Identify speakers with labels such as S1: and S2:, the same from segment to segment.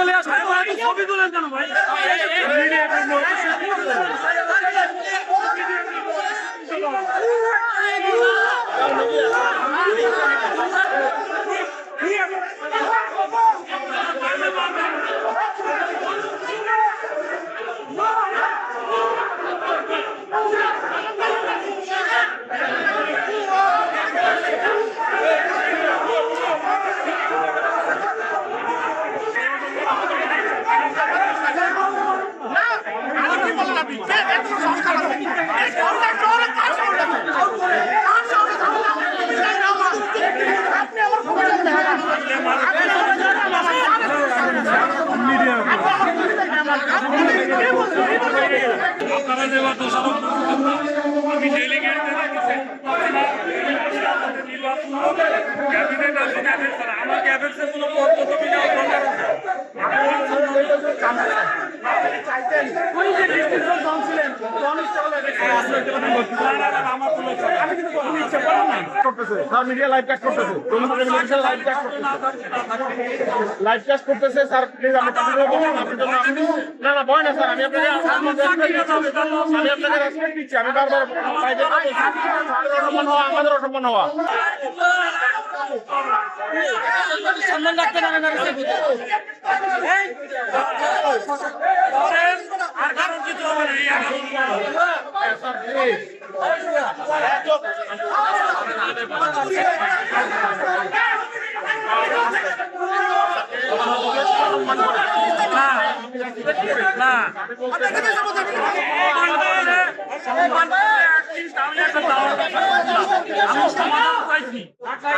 S1: চলে আসলে ছবি তুলেন কেন ভাই? আপনারা যে দোষারোপ আমি ডেলিগেট ক্যাবিনেট আছে আমার ক্যাবিনেটের কোনো পদ্ধতি নেওয়া দরকার আছে।
S2: মিডিয়া লাইভ কাজ করতেছে, লাইভ কাজ করতেছে স্যার। প্লিজ আমি না না ভয় না স্যার, আমি আপনাকে রেসপেক্ট দিচ্ছি। আমি বারবার আমাদের অসম্মান হওয়া
S1: সম্মান রাখতে না আর কারণ কিছু হবে না।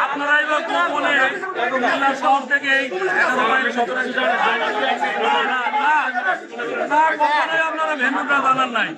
S1: আপনারাই বা গোপনে শহর থেকে আপনারা ভেন্যুটা জানার নাই।